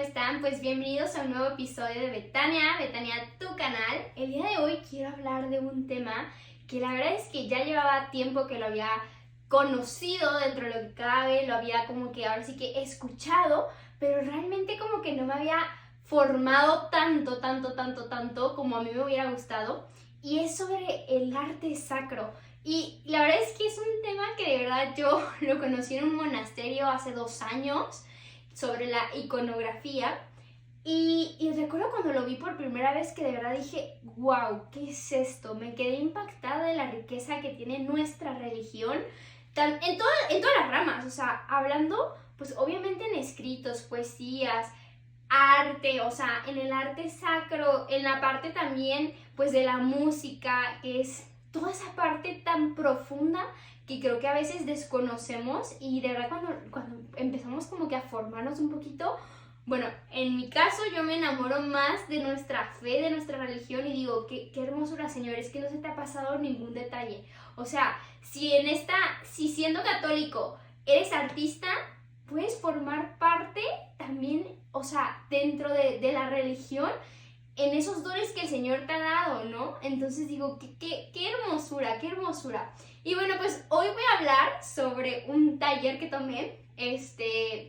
están? Pues bienvenidos a un nuevo episodio de Betania, tu canal. El día de hoy quiero hablar de un tema que la verdad es que ya llevaba tiempo que lo había conocido dentro de lo que cabe, lo había como que ahora sí que escuchado, pero realmente como que no me había formado tanto como a mí me hubiera gustado, y es sobre el arte sacro. Y la verdad es que es un tema que de verdad yo lo conocí en un monasterio hace 2 años, sobre la iconografía, y recuerdo cuando lo vi por primera vez que de verdad dije, wow, ¿qué es esto? Me quedé impactada de la riqueza que tiene nuestra religión, en todas las ramas, o sea, hablando pues obviamente en escritos, poesías, arte, o sea, en el arte sacro, en la parte también pues de la música, que es toda esa parte tan profunda que creo que a veces desconocemos, y de verdad cuando empezamos como que a formarnos un poquito, bueno, en mi caso yo me enamoro más de nuestra fe, de nuestra religión, y digo, qué hermosura, Señor, es que no se te ha pasado ningún detalle. O sea, si siendo católico eres artista, puedes formar parte también, o sea, dentro de la religión, en esos dones que el Señor te ha dado, ¿no? Entonces digo, qué hermosura, qué hermosura. Y bueno, pues hoy voy a hablar sobre un taller que tomé.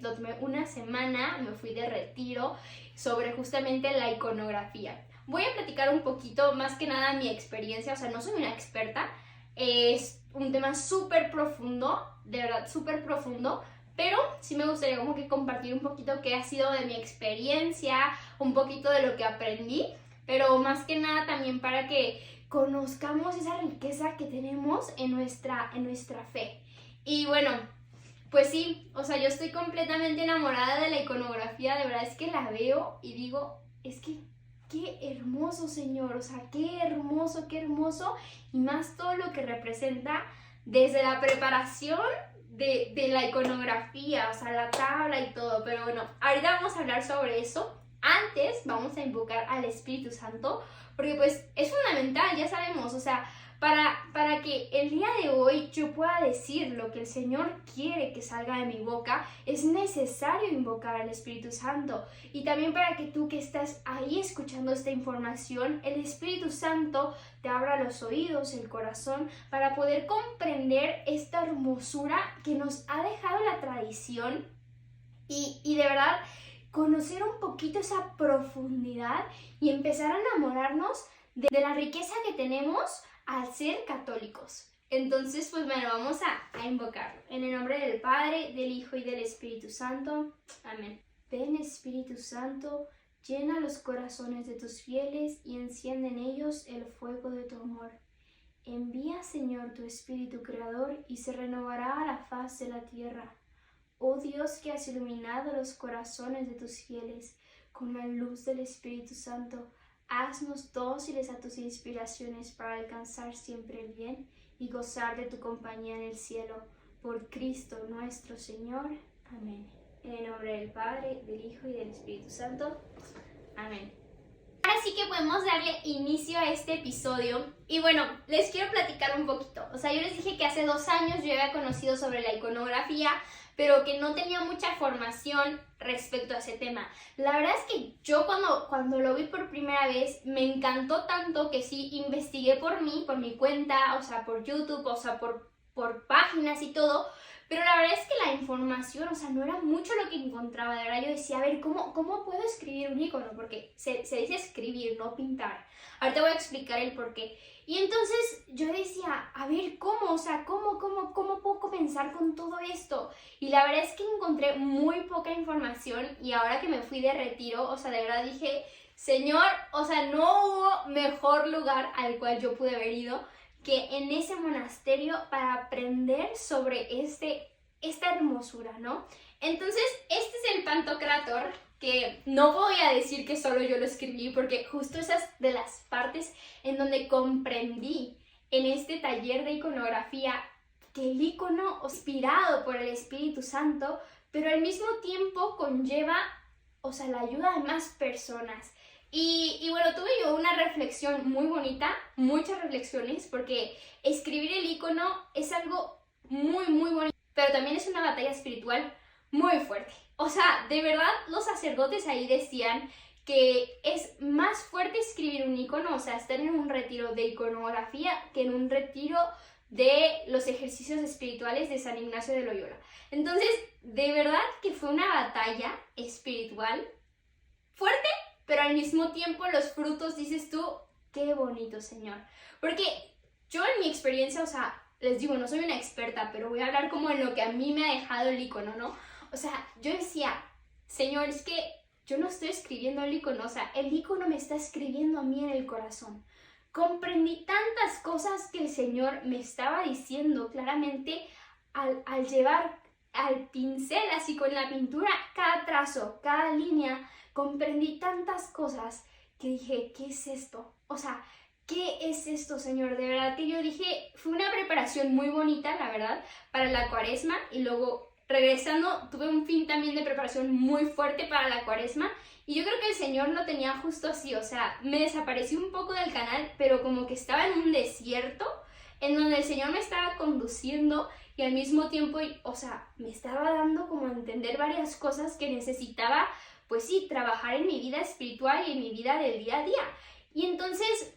Lo tomé una semana, me fui de retiro sobre justamente la iconografía. Voy a platicar un poquito, más que nada, mi experiencia, o sea, no soy una experta, es un tema súper profundo, de verdad, súper profundo, pero sí me gustaría como que compartir un poquito qué ha sido de mi experiencia, un poquito de lo que aprendí, pero más que nada también para que conozcamos esa riqueza que tenemos en nuestra fe. Y bueno, pues sí, o sea, yo estoy completamente enamorada de la iconografía, de verdad es que la veo y digo, es que qué hermoso, Señor, o sea, qué hermoso, y más todo lo que representa desde la preparación de la iconografía, o sea, la tabla y todo. Pero bueno, ahorita vamos a hablar sobre eso. Antes vamos a invocar al Espíritu Santo, porque pues es fundamental, ya sabemos, o sea, para que el día de hoy yo pueda decir lo que el Señor quiere que salga de mi boca, es necesario invocar al Espíritu Santo. Y también para que tú que estás ahí escuchando esta información, el Espíritu Santo te abra los oídos, el corazón, para poder comprender esta hermosura que nos ha dejado la tradición, y de verdad conocer un poquito esa profundidad y empezar a enamorarnos de la riqueza que tenemos al ser católicos. Entonces, pues bueno, vamos a invocarlo. En el nombre del Padre, del Hijo y del Espíritu Santo. Amén. Ven, Espíritu Santo, llena los corazones de tus fieles y enciende en ellos el fuego de tu amor. Envía, Señor, tu Espíritu Creador y se renovará la faz de la tierra. Oh Dios, que has iluminado los corazones de tus fieles con la luz del Espíritu Santo, haznos dóciles a tus inspiraciones para alcanzar siempre el bien y gozar de tu compañía en el cielo. Por Cristo nuestro Señor. Amén. En el nombre del Padre, del Hijo y del Espíritu Santo. Amén. Ahora sí que podemos darle inicio a este episodio. Y bueno, les quiero platicar un poquito. O sea, yo les dije que hace 2 años yo había conocido sobre la iconografía, pero que no tenía mucha formación respecto a ese tema. La verdad es que yo cuando lo vi por primera vez me encantó tanto que sí investigué por mi cuenta, o sea, por YouTube, o sea, por páginas y todo, pero la verdad es que la información, o sea, no era mucho lo que encontraba. De verdad yo decía, a ver, ¿cómo puedo escribir un icono? Porque se dice escribir, no pintar. Ahorita voy a explicar el por qué. Y entonces yo decía, a ver, ¿cómo? O sea, ¿cómo puedo comenzar con todo esto? Y la verdad es que encontré muy poca información, y ahora que me fui de retiro, o sea, de verdad dije, Señor, o sea, no hubo mejor lugar al cual yo pude haber ido que en ese monasterio para aprender sobre esta hermosura, ¿no? Entonces, este es el Pantocrator, que no voy a decir que solo yo lo escribí, porque justo esas de las partes en donde comprendí en este taller de iconografía que el icono inspirado por el Espíritu Santo, pero al mismo tiempo conlleva, o sea, la ayuda de más personas. Y bueno, tuve yo una reflexión muy bonita, muchas reflexiones, porque escribir el icono es algo muy bonito, pero también es una batalla espiritual muy fuerte. O sea, de verdad los sacerdotes ahí decían que es más fuerte escribir un icono, o sea, estar en un retiro de iconografía que en un retiro de los ejercicios espirituales de San Ignacio de Loyola. Entonces, de verdad que fue una batalla espiritual fuerte, pero al mismo tiempo los frutos, dices tú, qué bonito, Señor. Porque yo en mi experiencia, o sea, les digo, no soy una experta, pero voy a hablar como en lo que a mí me ha dejado el icono, ¿no? O sea, yo decía, Señor, es que yo no estoy escribiendo el icono, o sea, el icono me está escribiendo a mí en el corazón. Comprendí tantas cosas que el Señor me estaba diciendo claramente al llevar al pincel, así con la pintura, cada trazo, cada línea. Comprendí tantas cosas que dije, ¿qué es esto? O sea, ¿qué es esto, Señor? De verdad que yo dije, fue una preparación muy bonita, la verdad, para la Cuaresma, y luego regresando tuve un fin también de preparación muy fuerte para la Cuaresma, y yo creo que el Señor lo tenía justo así, o sea, me desaparecí un poco del canal, pero como que estaba en un desierto en donde el Señor me estaba conduciendo y al mismo tiempo, o sea, me estaba dando como a entender varias cosas que necesitaba, pues sí, trabajar en mi vida espiritual y en mi vida del día a día. Y entonces,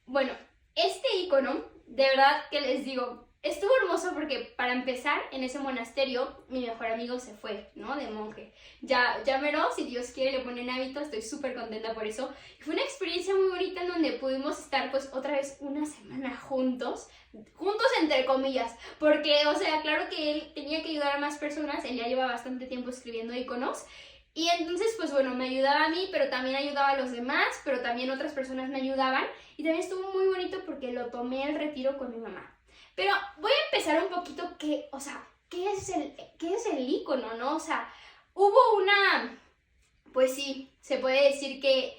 bueno, este icono, de verdad que les digo, estuvo hermoso porque para empezar, en ese monasterio, mi mejor amigo se fue, ¿no? De monje. Ya mero, si Dios quiere, le ponen hábito, estoy súper contenta por eso. Y fue una experiencia muy bonita en donde pudimos estar pues otra vez una semana juntos entre comillas, porque, o sea, claro que él tenía que ayudar a más personas, él ya lleva bastante tiempo escribiendo iconos. Y entonces, pues bueno, me ayudaba a mí, pero también ayudaba a los demás, pero también otras personas me ayudaban. Y también estuvo muy bonito porque lo tomé al retiro con mi mamá. Pero voy a empezar un poquito o sea, ¿qué es el icono, no? O sea, hubo pues sí, se puede decir que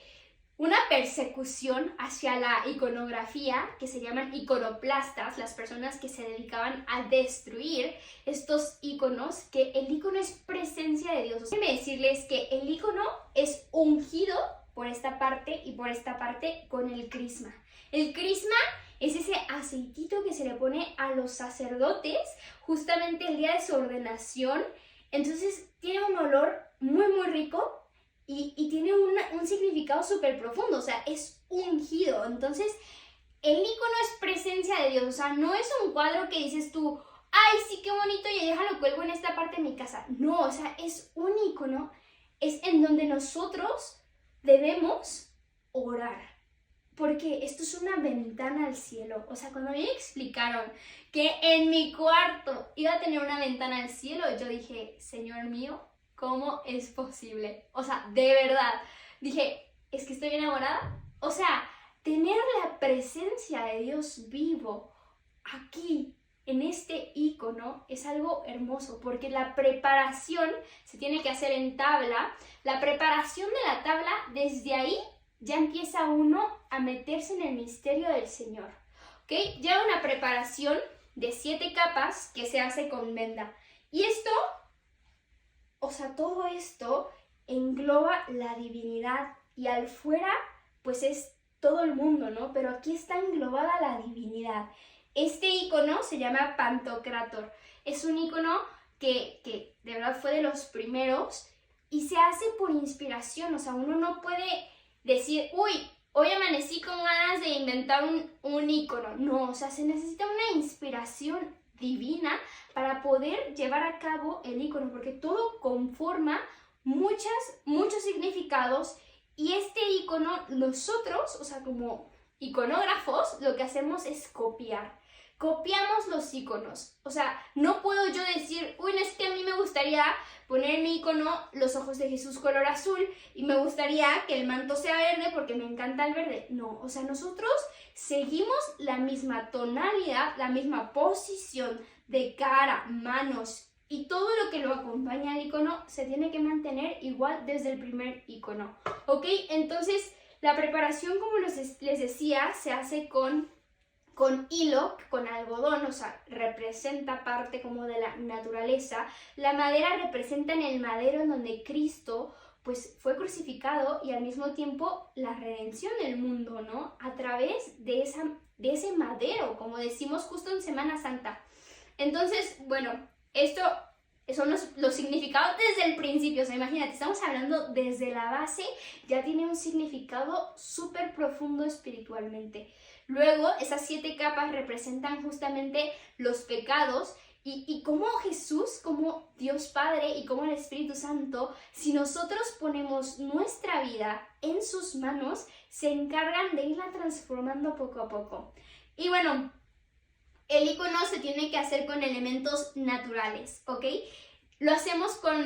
una persecución hacia la iconografía, que se llaman iconoplastas, las personas que se dedicaban a destruir estos iconos, que el icono es presencia de Dios. Déjenme decirles que el icono es ungido por esta parte y por esta parte con el crisma. El crisma es ese aceitito que se le pone a los sacerdotes justamente el día de su ordenación. Entonces tiene un olor muy muy rico y tiene un significado súper profundo, o sea, es ungido. Entonces el icono es presencia de Dios, o sea, no es un cuadro que dices tú, ay, sí, qué bonito, y déjalo cuelgo en esta parte de mi casa. No, o sea, es un icono, es en donde nosotros debemos orar. Porque esto es una ventana al cielo. O sea, cuando a mí me explicaron que en mi cuarto iba a tener una ventana al cielo, yo dije, Señor mío, ¿cómo es posible? O sea, de verdad. Dije, ¿es que estoy enamorada? O sea, tener la presencia de Dios vivo aquí, en este icono, es algo hermoso, porque la preparación se tiene que hacer en tabla. La preparación de la tabla, desde ahí ya empieza uno a meterse en el misterio del Señor, ¿ok? Ya una preparación de 7 capas que se hace con venda. Y esto, o sea, todo esto engloba la divinidad y al fuera, pues es todo el mundo, ¿no? Pero aquí está englobada la divinidad. Este icono se llama Pantocrátor. Es un icono que de verdad fue de los primeros y se hace por inspiración, o sea, uno no puede decir, uy, hoy amanecí con ganas de inventar un icono. No, o sea, se necesita una inspiración divina para poder llevar a cabo el icono, porque todo conforma muchos significados, y este icono nosotros, o sea, como iconógrafos, lo que hacemos es copiamos los iconos. O sea, no puedo yo decir, uy, no, es que a mí me gustaría poner en mi icono los ojos de Jesús color azul y me gustaría que el manto sea verde porque me encanta el verde. No, o sea, nosotros seguimos la misma tonalidad, la misma posición de cara, manos y todo lo que lo acompaña al icono se tiene que mantener igual desde el primer icono. ¿Ok? Entonces, la preparación, como les decía, se hace con hilo, con algodón, o sea, representa parte como de la naturaleza. La madera representa en el madero en donde Cristo pues fue crucificado, y al mismo tiempo la redención del mundo, ¿no? A través de ese madero, como decimos justo en Semana Santa. Entonces, bueno, esto son los significados desde el principio. O sea, imagínate, estamos hablando desde la base, ya tiene un significado súper profundo espiritualmente. Luego, esas 7 capas representan justamente los pecados y cómo Jesús, como Dios Padre y como el Espíritu Santo, si nosotros ponemos nuestra vida en sus manos, se encargan de irla transformando poco a poco. Y bueno, el icono se tiene que hacer con elementos naturales, ¿ok? Lo hacemos con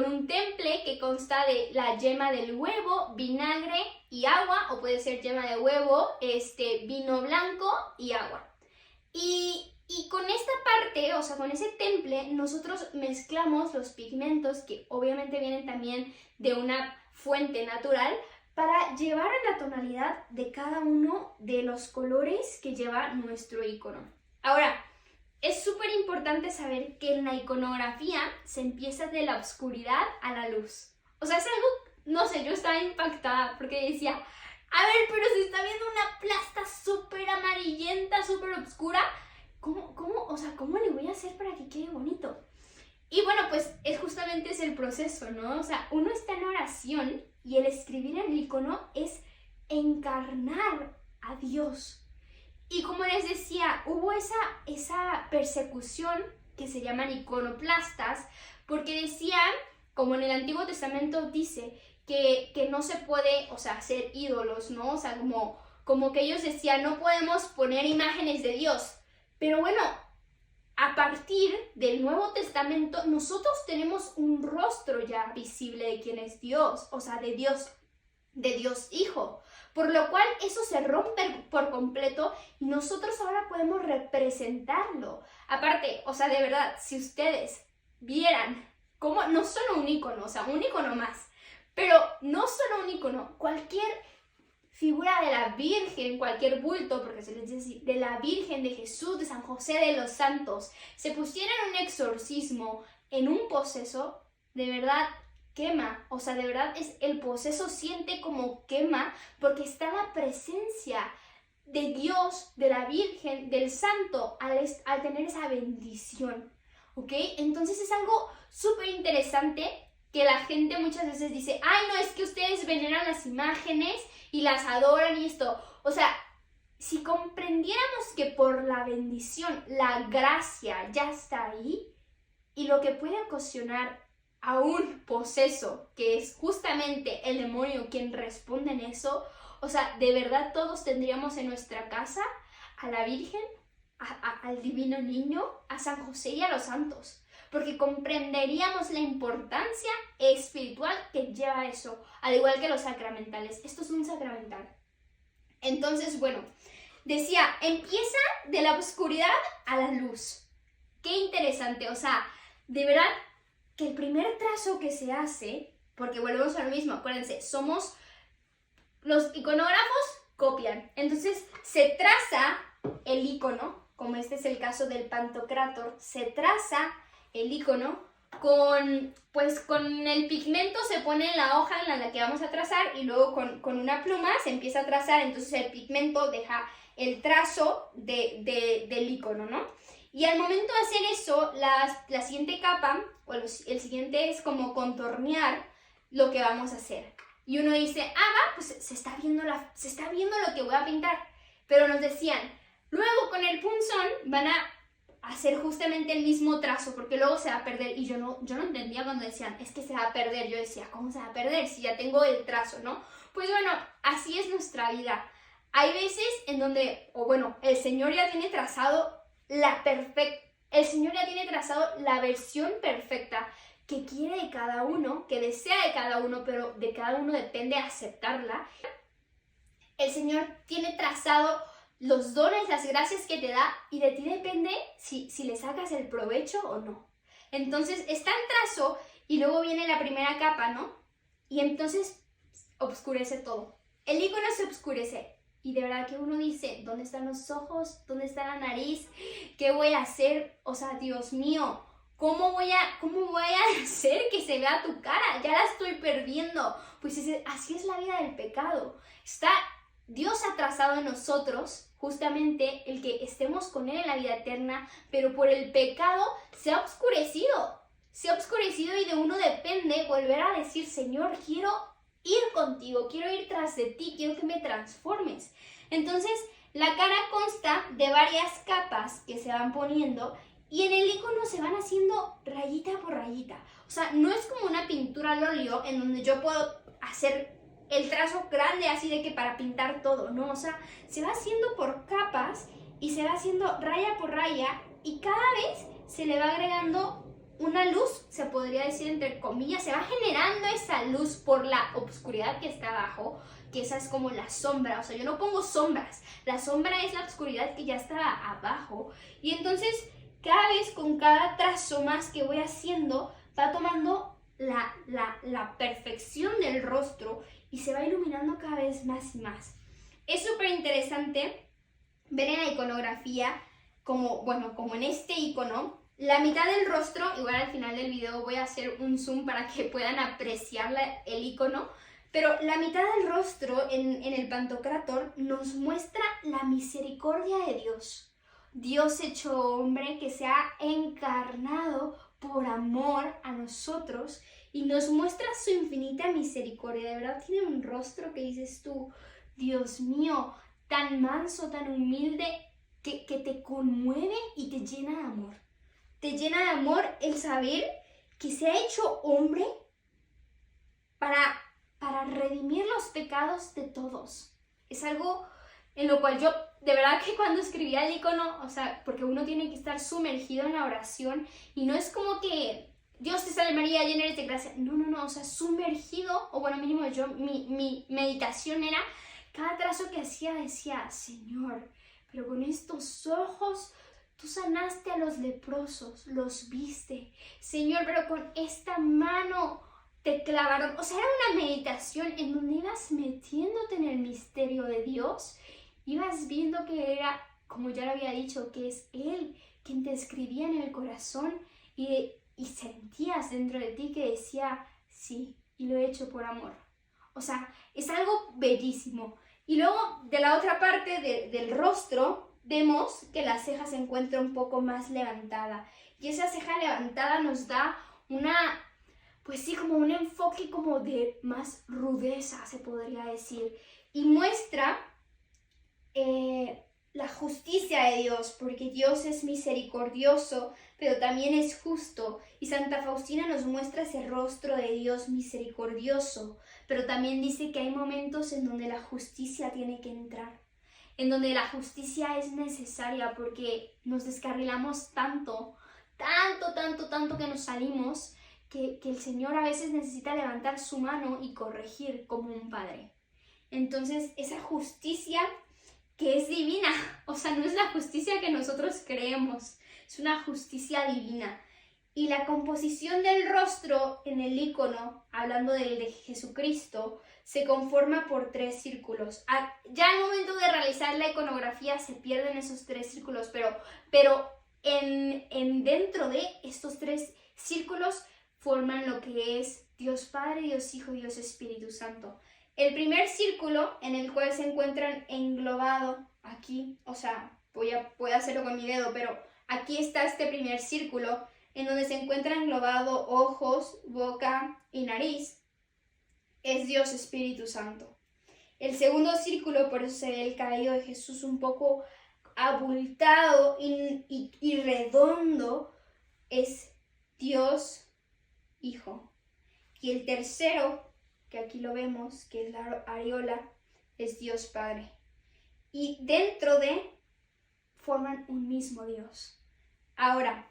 un temple que consta de la yema del huevo, vinagre y agua, o puede ser yema de huevo, vino blanco y agua. Y con esta parte, o sea, con ese temple, nosotros mezclamos los pigmentos, que obviamente vienen también de una fuente natural, para llevar a la tonalidad de cada uno de los colores que lleva nuestro icono. Ahora, es súper importante saber que en la iconografía se empieza de la oscuridad a la luz. O sea, es algo, no sé, yo estaba impactada porque decía, a ver, pero se está viendo una plasta súper amarillenta, súper oscura. ¿Cómo le voy a hacer para que quede bonito? Y bueno, pues justamente es el proceso, ¿no? O sea, uno está en oración y el escribir el icono es encarnar a Dios. Y como les decía, hubo esa persecución que se llaman iconoplastas, porque decían, como en el Antiguo Testamento dice, que no se puede, o sea, hacer ídolos, ¿no? O sea, como que ellos decían, no podemos poner imágenes de Dios. Pero bueno, a partir del Nuevo Testamento, nosotros tenemos un rostro ya visible de quién es Dios, o sea, de Dios Hijo. Por lo cual eso se rompe por completo y nosotros ahora podemos representarlo. Aparte, o sea, de verdad, si ustedes vieran cómo, no solo un icono, o sea, un icono más, pero no solo un icono, cualquier figura de la Virgen, cualquier bulto, porque se les dice así, de la Virgen, de Jesús, de San José, de los santos, se pusieran un exorcismo en un poseso, de verdad quema, o sea, de verdad el poseso siente como quema porque está la presencia de Dios, de la Virgen, del Santo al tener esa bendición, ¿ok? Entonces es algo súper interesante que la gente muchas veces dice, ay, no, es que ustedes veneran las imágenes y las adoran y esto, o sea, si comprendiéramos que por la bendición, la gracia ya está ahí y lo que puede ocasionar a un poseso, que es justamente el demonio quien responde en eso, o sea, de verdad todos tendríamos en nuestra casa a la Virgen, al Divino Niño, a San José y a los santos, porque comprenderíamos la importancia espiritual que lleva eso, al igual que los sacramentales. Esto es un sacramental. Entonces, bueno, decía, empieza de la oscuridad a la luz. Qué interesante, o sea, de verdad que el primer trazo que se hace, porque volvemos a lo mismo, acuérdense, somos los iconógrafos, copian, entonces se traza el icono, como este es el caso del Pantocrátor, se traza el icono con el pigmento, se pone en la hoja en la que vamos a trazar y luego con una pluma se empieza a trazar, entonces el pigmento deja el trazo del icono, ¿no? Y al momento de hacer eso, la siguiente capa, o el siguiente es como contornear lo que vamos a hacer. Y uno dice, pues se está viendo lo que voy a pintar. Pero nos decían, luego con el punzón van a hacer justamente el mismo trazo, porque luego se va a perder. Y yo no entendía cuando decían, es que se va a perder. Yo decía, ¿cómo se va a perder si ya tengo el trazo, no? Pues bueno, así es nuestra vida. Hay veces en donde, el Señor ya tiene trazado el Señor ya tiene trazado la versión perfecta que quiere de cada uno, que desea de cada uno, pero de cada uno depende aceptarla. El Señor tiene trazado los dones, las gracias que te da y de ti depende si le sacas el provecho o no. Entonces está el trazo y luego viene la primera capa, ¿no? Y entonces oscurece todo. El icono se oscurece. Y de verdad que uno dice, ¿dónde están los ojos? ¿Dónde está la nariz? ¿Qué voy a hacer? O sea, Dios mío, ¿cómo voy a hacer que se vea tu cara? Ya la estoy perdiendo. Pues así es la vida del pecado. Dios ha trazado en nosotros justamente el que estemos con Él en la vida eterna, pero por el pecado se ha oscurecido. se ha oscurecido y de uno depende volver a decir, Señor, quiero ir contigo, quiero ir tras de ti, quiero que me transformes. Entonces, la cara consta de varias capas que se van poniendo y en el icono se van haciendo rayita por rayita. O sea, no es como una pintura al óleo en donde yo puedo hacer el trazo grande así de que para pintar todo, ¿no? O sea, se va haciendo por capas y se va haciendo raya por raya y cada vez se le va agregando una luz, se podría decir entre comillas, se va generando esa luz por la oscuridad que está abajo, que esa es como la sombra. O sea, yo no pongo sombras, la sombra es la oscuridad que ya está abajo y entonces cada vez con cada trazo más que voy haciendo va tomando la perfección del rostro y se va iluminando cada vez más y más. Es súper interesante ver en la iconografía como en este icono, la mitad del rostro, igual al final del video voy a hacer un zoom para que puedan apreciar el icono, pero la mitad del rostro en el Pantocrátor nos muestra la misericordia de Dios. Dios hecho hombre que se ha encarnado por amor a nosotros y nos muestra su infinita misericordia. De verdad tiene un rostro que dices tú, Dios mío, tan manso, tan humilde, que te conmueve y te llena de amor. Te llena de amor el saber que se ha hecho hombre para redimir los pecados de todos. Es algo en lo cual yo, de verdad que cuando escribía el icono, o sea, porque uno tiene que estar sumergido en la oración y no es como que Dios te salve María, llena eres de gracia. No, o sea, sumergido, o bueno, mínimo yo, mi meditación era, cada trazo que hacía decía, Señor, pero con estos ojos tú sanaste a los leprosos, los viste. Señor, pero con esta mano te clavaron. O sea, era una meditación en donde ibas metiéndote en el misterio de Dios, ibas viendo que era, como ya lo había dicho, que es Él quien te escribía en el corazón y sentías dentro de ti que decía, sí, y lo he hecho por amor. O sea, es algo bellísimo. Y luego, de la otra parte del rostro, vemos que la ceja se encuentra un poco más levantada. Y esa ceja levantada nos da pues sí, como un enfoque como de más rudeza, se podría decir. Y muestra la justicia de Dios, porque Dios es misericordioso, pero también es justo. Y Santa Faustina nos muestra ese rostro de Dios misericordioso, pero también dice que hay momentos en donde la justicia tiene que entrar, en donde la justicia es necesaria porque nos descarrilamos tanto que nos salimos, que el Señor a veces necesita levantar su mano y corregir como un padre. Entonces, esa justicia que es divina, o sea, no es la justicia que nosotros creemos, es una justicia divina. Y la composición del rostro en el icono, hablando del de Jesucristo, se conforma por 3 círculos. Ya al momento de realizar la iconografía se pierden esos 3 círculos, pero dentro de estos 3 círculos forman lo que es Dios Padre, Dios Hijo, Dios Espíritu Santo. El primer círculo en el cual se encuentran englobado aquí, o sea, voy a hacerlo con mi dedo, pero aquí está este primer círculo en donde se encuentra englobado ojos, boca y nariz, es Dios Espíritu Santo. El segundo círculo, por eso se ve el cabello de Jesús un poco abultado y redondo, es Dios Hijo. Y el tercero, que aquí lo vemos, que es la areola, es Dios Padre. Y dentro de forman un mismo Dios. Ahora,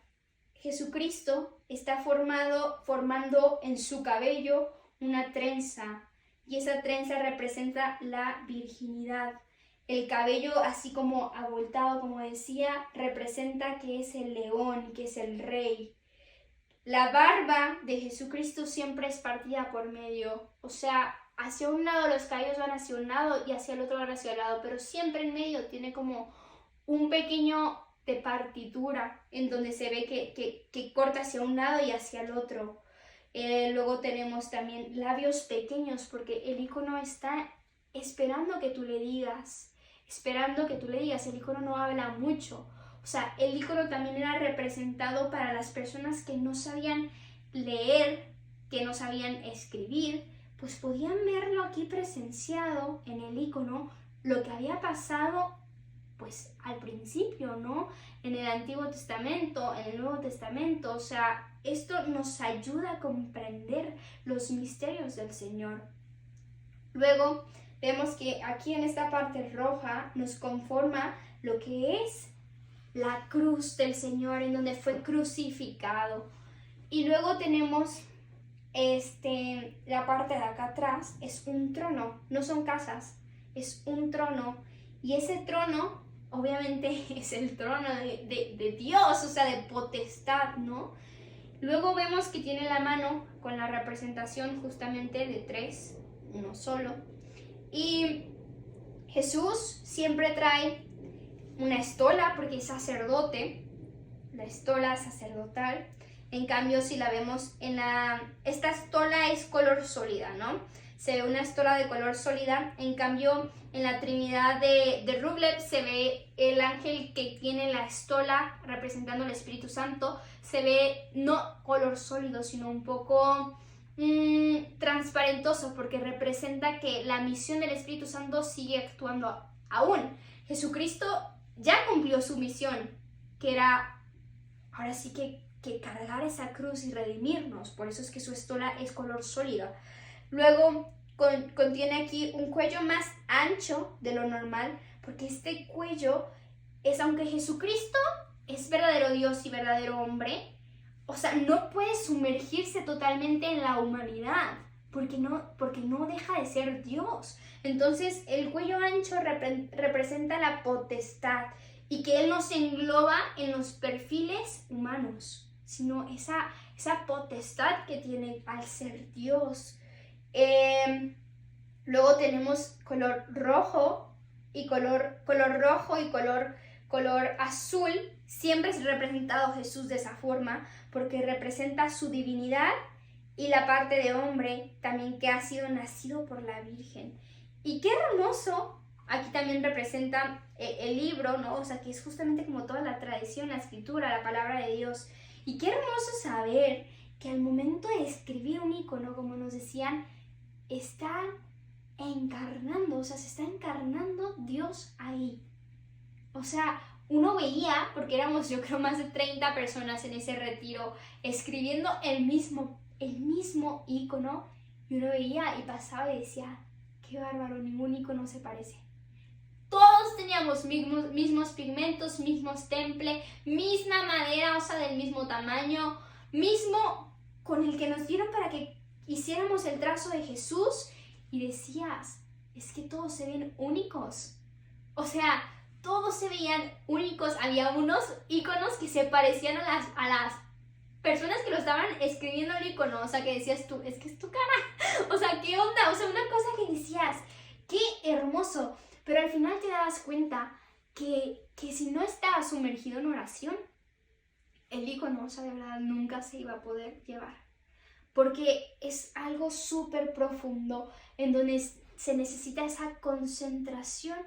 Jesucristo está formando en su cabello una trenza, y esa trenza representa la virginidad. El cabello, así como abultado, como decía, representa que es el león, que es el rey. La barba de Jesucristo siempre es partida por medio, o sea, hacia un lado los cabellos van hacia un lado y hacia el otro van hacia el lado, pero siempre en medio tiene como un pequeño de partitura en donde se ve que corta hacia un lado y hacia el otro. Luego tenemos también labios pequeños porque el icono está esperando que tú le digas, el icono no habla mucho. O sea, el icono también era representado para las personas que no sabían leer, que no sabían escribir, pues podían verlo aquí presenciado en el icono, lo que había pasado pues al principio, ¿no? En el Antiguo Testamento, en el Nuevo Testamento, o sea, esto nos ayuda a comprender los misterios del Señor. Luego vemos que aquí en esta parte roja nos conforma lo que es la cruz del Señor, en donde fue crucificado. Y luego tenemos la parte de acá atrás, es un trono, no son casas, es un trono. Y ese trono, obviamente, es el trono de Dios, o sea, de potestad, ¿no? Luego vemos que tiene la mano con la representación justamente de tres, uno solo. Y Jesús siempre trae una estola porque es sacerdote, la estola sacerdotal. En cambio, si la vemos esta estola es color sólida, ¿no? Se ve una estola de color sólida. En cambio, en la Trinidad de Rublev se ve el ángel que tiene la estola representando el Espíritu Santo. Se ve no color sólido, sino un poco transparentoso, porque representa que la misión del Espíritu Santo sigue actuando aún. Jesucristo ya cumplió su misión, que era ahora sí que cargar esa cruz y redimirnos. Por eso es que su estola es color sólida. Luego contiene aquí un cuello más ancho de lo normal, porque este cuello es, aunque Jesucristo es verdadero Dios y verdadero hombre, o sea, no puede sumergirse totalmente en la humanidad, porque no deja de ser Dios. Entonces el cuello ancho representa la potestad, y que Él no se engloba en los perfiles humanos, sino esa potestad que tiene al ser Dios. Luego tenemos color rojo y color rojo y color azul. Siempre es representado Jesús de esa forma, porque representa su divinidad y la parte de hombre también, que ha sido nacido por la Virgen. Y qué hermoso. Aquí también representa el libro, ¿no? O sea, que es justamente como toda la tradición, la escritura, la palabra de Dios. Y qué hermoso saber que al momento de escribir un icono, como nos decían, está encarnando, o sea, se está encarnando Dios ahí. O sea, uno veía, porque éramos yo creo más de 30 personas en ese retiro, escribiendo el mismo icono, y uno veía y pasaba y decía, qué bárbaro, ningún icono se parece. Todos teníamos mismos pigmentos, mismos temple, misma madera, o sea, del mismo tamaño, mismo con el que nos dieron para que hiciéramos el trazo de Jesús, y decías, es que todos se ven únicos. O sea, todos se veían únicos. Había unos iconos que se parecían a las personas que lo estaban escribiendo el icono, o sea, que decías tú, es que es tu cara. O sea, ¿qué onda? O sea, una cosa que decías, qué hermoso. Pero al final te dabas cuenta que si no estabas sumergido en oración, el icono, o sea, de verdad, nunca se iba a poder llevar. Porque es algo súper profundo, en donde se necesita esa concentración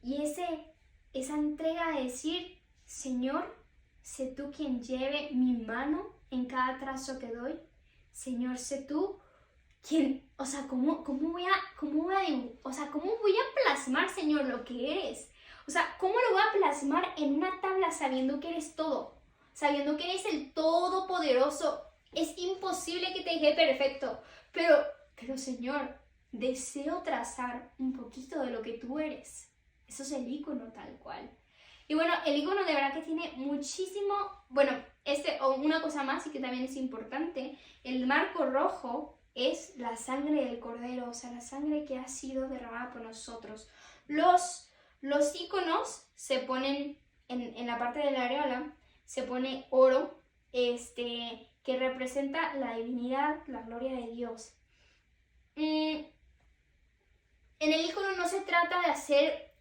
y esa entrega de decir, Señor, sé tú quien lleve mi mano en cada trazo que doy. Señor, sé tú quien, o sea, ¿cómo voy a plasmar, Señor, lo que eres? O sea, ¿cómo lo voy a plasmar en una tabla sabiendo que eres todo? Sabiendo que eres el Todopoderoso. Es imposible que te deje perfecto, pero Señor, deseo trazar un poquito de lo que tú eres. Eso es el icono tal cual. Y bueno, el icono de verdad que tiene muchísimo, bueno, una cosa más y que también es importante, el marco rojo es la sangre del Cordero, o sea, la sangre que ha sido derramada por nosotros. Los iconos se ponen en la parte de la areola, se pone oro, que representa la divinidad, la gloria de Dios. En el icono no se trata de hacer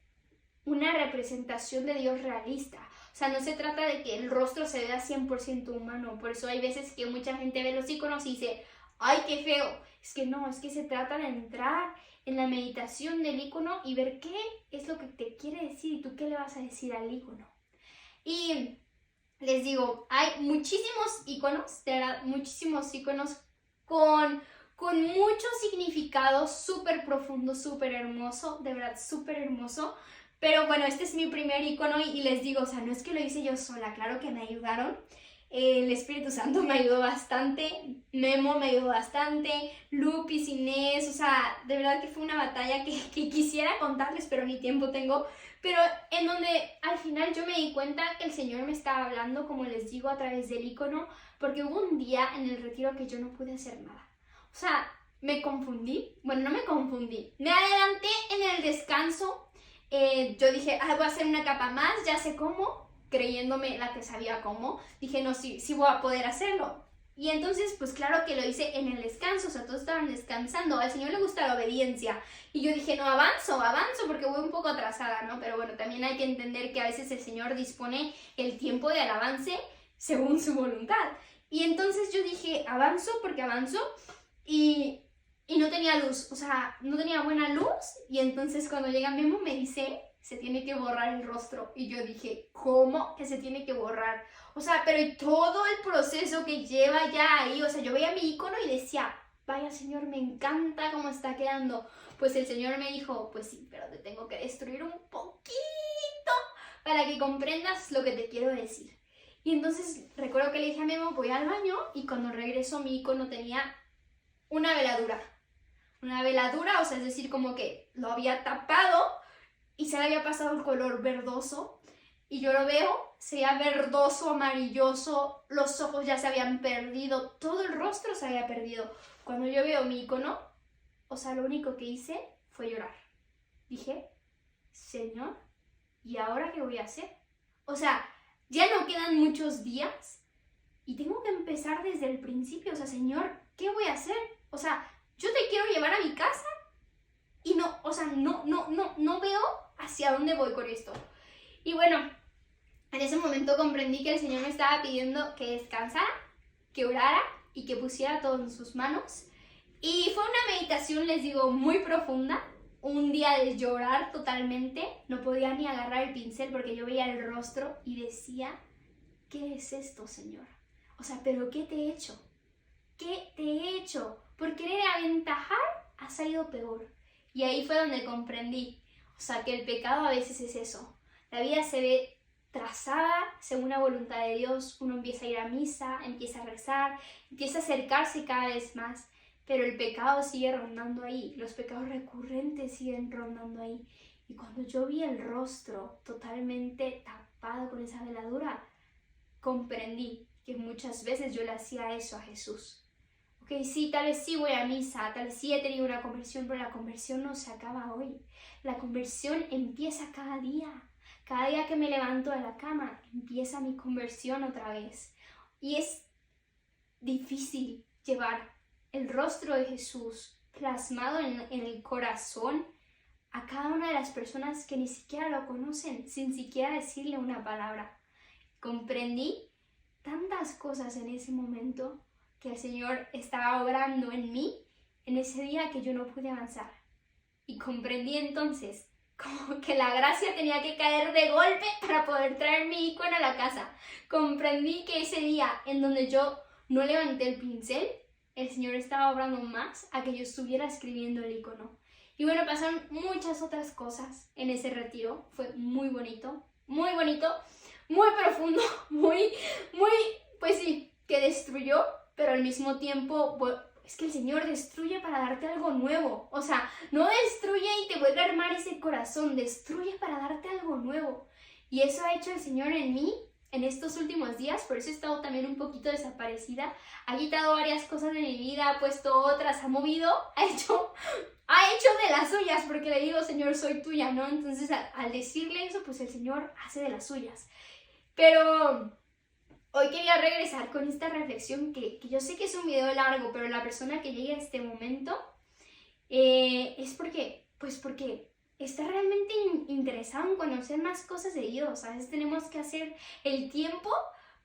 una representación de Dios realista. O sea, no se trata de que el rostro se vea 100% humano. Por eso hay veces que mucha gente ve los iconos y dice, ¡ay, qué feo! Es que no, es que se trata de entrar en la meditación del icono y ver qué es lo que te quiere decir y tú qué le vas a decir al icono. Y les digo, hay muchísimos iconos, de verdad, muchísimos iconos con mucho significado, súper profundo, súper hermoso, de verdad, súper hermoso. Pero bueno, este es mi primer icono y les digo, o sea, no es que lo hice yo sola, claro que me ayudaron. El Espíritu Santo me ayudó bastante, Memo me ayudó bastante, Lupis, Inés, o sea, de verdad que fue una batalla que quisiera contarles, pero ni tiempo tengo. Pero en donde al final yo me di cuenta que el Señor me estaba hablando, como les digo, a través del icono, porque hubo un día en el retiro que yo no pude hacer nada. O sea, me confundí, bueno, no me confundí, me adelanté en el descanso, yo dije, voy a hacer una capa más, ya sé cómo, creyéndome la que sabía cómo, dije, no, sí voy a poder hacerlo. Y entonces, pues claro que lo hice en el descanso, o sea, todos estaban descansando, al Señor le gusta la obediencia. Y yo dije, no, avanzo, porque voy un poco atrasada, ¿no? Pero bueno, también hay que entender que a veces el Señor dispone el tiempo de alabanza según su voluntad. Y entonces yo dije, avanzo porque avanzo, y no tenía luz, o sea, no tenía buena luz. Y entonces cuando llega Memo me dice, se tiene que borrar el rostro. Y yo dije, ¿cómo que se tiene que borrar? O sea, pero y todo el proceso que lleva ya ahí, o sea, yo veía mi icono y decía, vaya Señor, me encanta cómo está quedando. Pues el Señor me dijo, pues sí, pero te tengo que destruir un poquito para que comprendas lo que te quiero decir. Y entonces recuerdo que le dije a Memo, voy al baño, y cuando regreso mi icono tenía una veladura. Una veladura, o sea, es decir, como que lo había tapado y se le había pasado el color verdoso. Y yo lo veo, se veía verdoso, amarilloso, los ojos ya se habían perdido, todo el rostro se había perdido. Cuando yo veo mi icono, o sea, lo único que hice fue llorar. Dije, Señor, ¿y ahora qué voy a hacer? O sea, ya no quedan muchos días y tengo que empezar desde el principio. O sea, Señor, ¿qué voy a hacer? O sea, yo te quiero llevar a mi casa y no, o sea, no veo hacia dónde voy con esto. Y bueno, en ese momento comprendí que el Señor me estaba pidiendo que descansara, que orara y que pusiera todo en sus manos. Y fue una meditación, les digo, muy profunda. Un día de llorar totalmente, no podía ni agarrar el pincel porque yo veía el rostro y decía, ¿qué es esto, Señor? O sea, ¿pero qué te he hecho? ¿Qué te he hecho? Por querer aventajar, ha salido peor. Y ahí fue donde comprendí, o sea, que el pecado a veces es eso. La vida se ve trazada según la voluntad de Dios, uno empieza a ir a misa, empieza a rezar, empieza a acercarse cada vez más, pero el pecado sigue rondando ahí, los pecados recurrentes siguen rondando ahí. Y cuando yo vi el rostro totalmente tapado con esa veladura, comprendí que muchas veces yo le hacía eso a Jesús. Ok, sí, tal vez sí voy a misa, tal vez sí he tenido una conversión, pero la conversión no se acaba hoy. La conversión empieza cada día. Cada día que me levanto de la cama, empieza mi conversión otra vez. Y es difícil llevar el rostro de Jesús plasmado en el corazón a cada una de las personas que ni siquiera lo conocen, sin siquiera decirle una palabra. Comprendí tantas cosas en ese momento que el Señor estaba obrando en mí en ese día que yo no pude avanzar. Y comprendí entonces como que la gracia tenía que caer de golpe para poder traer mi icono a la casa. Comprendí que ese día en donde yo no levanté el pincel, el Señor estaba obrando más a que yo estuviera escribiendo el icono. Y bueno, pasaron muchas otras cosas en ese retiro. Fue muy bonito, muy profundo, muy, pues sí, que destruyó, pero al mismo tiempo, bueno, es que el Señor destruye para darte algo nuevo. O sea, no destruye y te vuelve a armar ese corazón, destruye para darte algo nuevo. Y eso ha hecho el Señor en mí en estos últimos días, por eso he estado también un poquito desaparecida. Ha quitado varias cosas de mi vida, ha puesto otras, ha movido, ha hecho de las suyas, porque le digo, Señor, soy tuya, ¿no? Entonces, al decirle eso, pues el Señor hace de las suyas. Pero hoy quería regresar con esta reflexión que yo sé que es un video largo, pero la persona que llegue a este momento es porque está realmente interesado en conocer más cosas de Dios. A veces tenemos que hacer el tiempo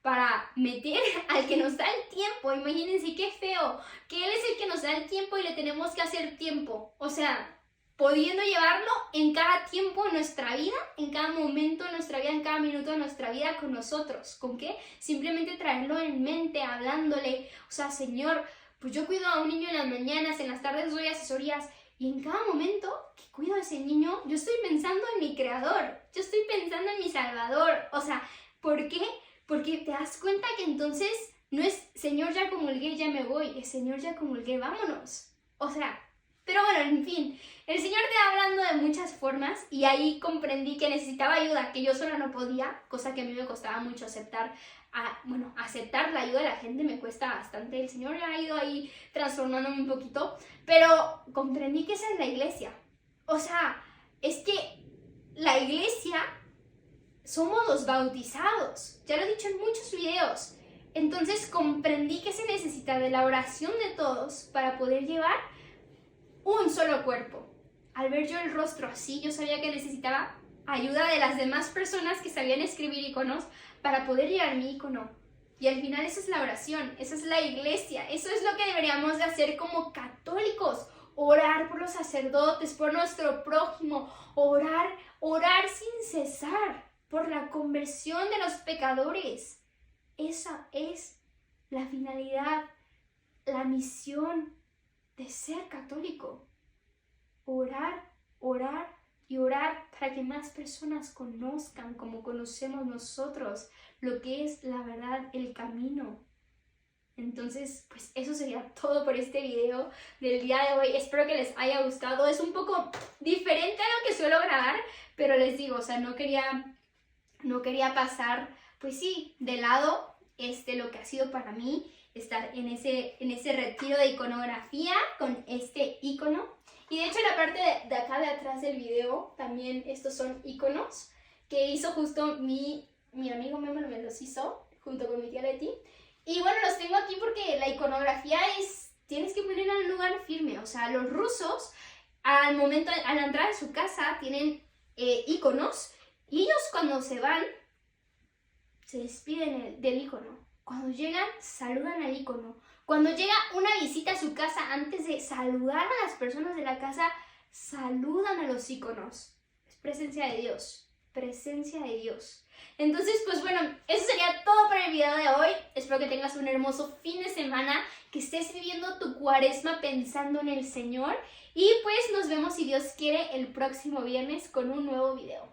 para meter al que nos da el tiempo. Imagínense qué feo, que Él es el que nos da el tiempo y le tenemos que hacer tiempo. O sea, pudiendo llevarlo en cada tiempo de nuestra vida, en cada momento de nuestra vida, en cada minuto de nuestra vida con nosotros. ¿Con qué? Simplemente traerlo en mente, hablándole, o sea, Señor, pues yo cuido a un niño en las mañanas, en las tardes doy asesorías, y en cada momento que cuido a ese niño, yo estoy pensando en mi Creador, yo estoy pensando en mi Salvador. O sea, ¿por qué? Porque te das cuenta que entonces no es Señor, ya comulgué, ya me voy, es Señor, ya comulgué, vámonos. O sea, pero bueno, en fin, el Señor te va hablando de muchas formas y ahí comprendí que necesitaba ayuda, que yo sola no podía, cosa que a mí me costaba mucho aceptar. Aceptar la ayuda de la gente me cuesta bastante. El Señor ha ido ahí transformándome un poquito, pero comprendí que esa es la iglesia. O sea, es que la iglesia somos los bautizados. Ya lo he dicho en muchos videos. Entonces comprendí que se necesita de la oración de todos para poder llevar un solo cuerpo. Al ver yo el rostro así, yo sabía que necesitaba ayuda de las demás personas que sabían escribir iconos para poder llevar mi icono. Y al final esa es la oración, esa es la iglesia, eso es lo que deberíamos de hacer como católicos. Orar por los sacerdotes, por nuestro prójimo, orar sin cesar por la conversión de los pecadores. Esa es la finalidad, la misión de ser católico. Orar y orar para que más personas conozcan, como conocemos nosotros, lo que es la verdad, el camino. Entonces, pues eso sería todo por este video del día de hoy. Espero que les haya gustado. Es un poco diferente a lo que suelo grabar, pero les digo, o sea, no quería pasar, pues sí, de lado lo que ha sido para mí estar en ese retiro de iconografía con este icono. Y de hecho la parte de acá de atrás del video, también estos son iconos que hizo justo mi amigo Memo, me los hizo junto con mi tía Leti. Y bueno, los tengo aquí porque la iconografía tienes que ponerla en un lugar firme. O sea, los rusos a la entrada de su casa tienen iconos y ellos cuando se van se despiden del icono. Cuando llegan, saludan al icono. Cuando llega una visita a su casa, antes de saludar a las personas de la casa, saludan a los iconos. Es presencia de Dios. Presencia de Dios. Entonces, pues bueno, eso sería todo para el video de hoy. Espero que tengas un hermoso fin de semana, que estés viviendo tu cuaresma pensando en el Señor. Y pues nos vemos, si Dios quiere, el próximo viernes con un nuevo video.